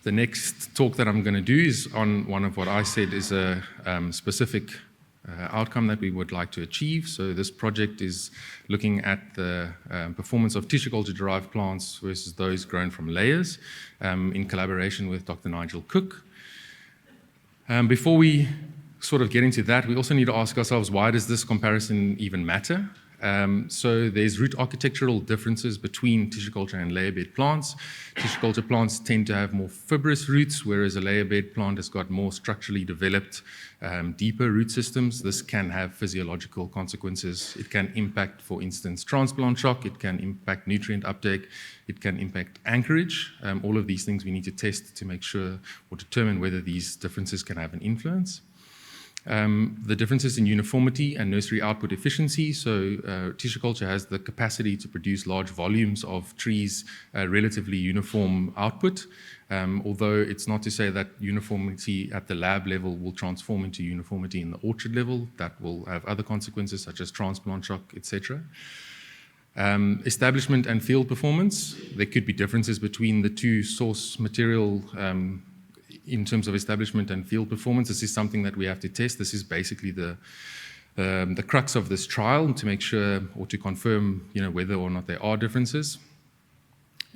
The next talk that I'm going to do is on one of what I said is a specific outcome that we would like to achieve. So this project is looking at the performance of tissue-culture-derived plants versus those grown from layers in collaboration with Dr. Nigel Cook. Before we sort of get into that, we also need to ask ourselves, why does this comparison even matter? So there's root architectural differences between tissue culture and layer bed plants. Tissue culture plants tend to have more fibrous roots, whereas a layer bed plant has got more structurally developed, deeper root systems. This can have physiological consequences. It can impact, for instance, transplant shock. It can impact nutrient uptake. It can impact anchorage. All of these things we need to test to make sure or determine whether these differences can have an influence. The differences in uniformity and nursery output efficiency. So tissue culture has the capacity to produce large volumes of trees, relatively uniform output, although it's not to say that uniformity at the lab level will transform into uniformity in the orchard level. That will have other consequences such as transplant shock, etc. Establishment and field performance. There could be differences between the two source material in terms of establishment and field performance. This is something that we have to test. This is basically the crux of this trial, to make sure or to confirm, whether or not there are differences.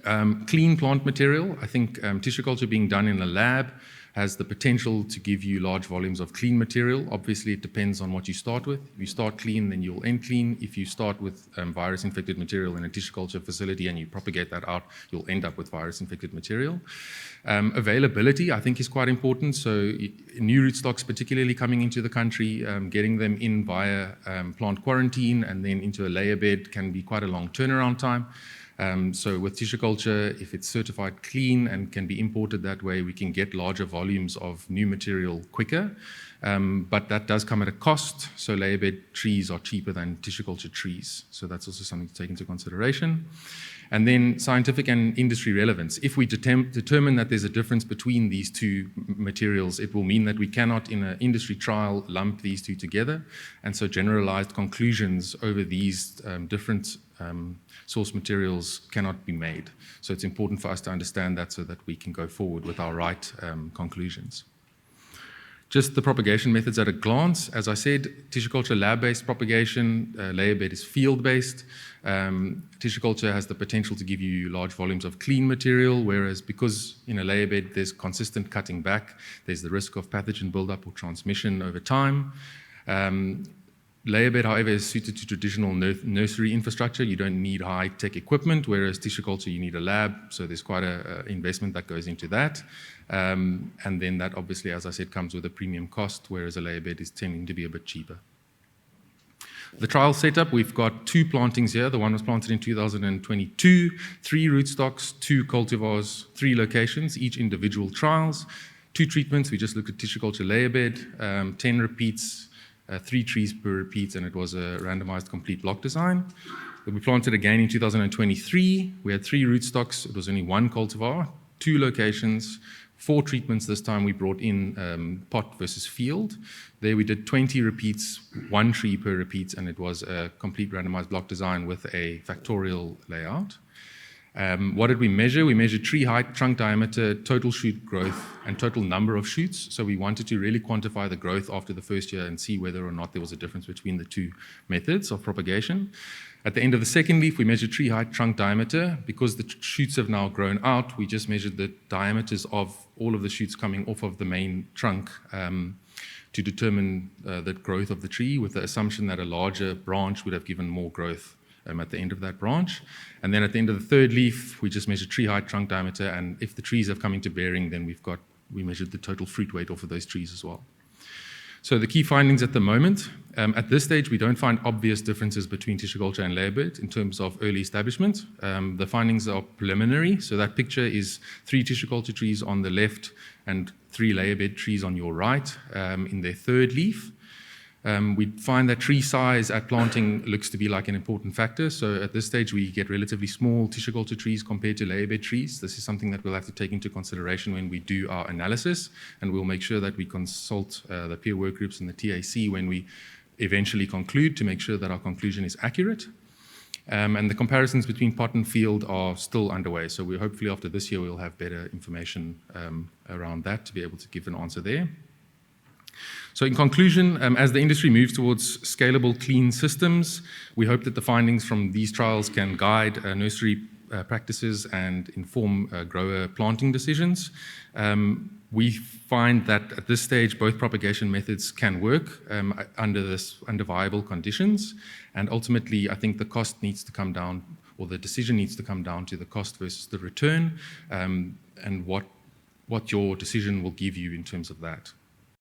Clean plant material. I think tissue culture being done in a lab has the potential to give you large volumes of clean material. Obviously, it depends on what you start with. If you start clean, then you'll end clean. If you start with virus-infected material in a tissue culture facility and you propagate that out, you'll end up with virus-infected material. Availability, I think, is quite important. So new rootstocks, particularly coming into the country, getting them in via plant quarantine and then into a layer bed can be quite a long turnaround time. So with tissue culture, if it's certified clean and can be imported that way, we can get larger volumes of new material quicker. But that does come at a cost. So layer bed trees are cheaper than tissue culture trees. So that's also something to take into consideration. And then scientific and industry relevance. If we determine that there's a difference between these two materials, it will mean that we cannot, in an industry trial, lump these two together. And so generalized conclusions over these different source materials cannot be made. So it's important for us to understand that so that we can go forward with our right conclusions. Just the propagation methods at a glance. As I said, tissue culture lab-based propagation, layer bed is field-based. Tissue culture has the potential to give you large volumes of clean material, whereas because in a layer bed there's consistent cutting back, there's the risk of pathogen buildup or transmission over time. Layer bed, however, is suited to traditional nursery infrastructure. You don't need high-tech equipment, whereas tissue culture, you need a lab, so there's quite an investment that goes into that. And then that obviously, as I said, comes with a premium cost, whereas a layer bed is tending to be a bit cheaper. The trial setup, we've got two plantings here. The one was planted in 2022, 3 rootstocks, 2 cultivars, 3 locations, each individual trials, 2 treatments. We just looked at tissue culture layer bed, 10 repeats, 3 trees per repeat, and it was a randomized complete block design. We planted again in 2023. We had 3 rootstocks. It was only 1 cultivar, 2 locations, 4 treatments. This time we brought in pot versus field. There we did 20 repeats, 1 tree per repeat, and it was a complete randomized block design with a factorial layout. What did we measure? We measured tree height, trunk diameter, total shoot growth, and total number of shoots. So we wanted to really quantify the growth after the first year and see whether or not there was a difference between the two methods of propagation. At the end of the second leaf, we measured tree height, trunk diameter. Because the shoots have now grown out, we just measured the diameters of all of the shoots coming off of the main trunk to determine the growth of the tree, with the assumption that a larger branch would have given more growth at the end of that branch. And then at the end of the third leaf, we just measured tree height, trunk diameter, and if the trees have come into bearing, then we measured the total fruit weight off of those trees as well. So the key findings at the moment, at this stage, we don't find obvious differences between tissue culture and layer bed in terms of early establishment. The findings are preliminary. So that picture is 3 tissue culture trees on the left and 3 layer bed trees on your right in their third leaf. We find that tree size at planting looks to be like an important factor. So at this stage, we get relatively small tissue culture trees compared to layer bed trees. This is something that we'll have to take into consideration when we do our analysis, and we'll make sure that we consult the peer work groups and the TAC when we eventually conclude to make sure that our conclusion is accurate. And the comparisons between pot and field are still underway. So we hopefully after this year we'll have better information around that to be able to give an answer there. So in conclusion, as the industry moves towards scalable, clean systems, we hope that the findings from these trials can guide nursery practices and inform grower planting decisions. We find that at this stage, both propagation methods can work under viable conditions. And ultimately, I think the cost needs to come down, or the decision needs to come down to the cost versus the return, and what your decision will give you in terms of that.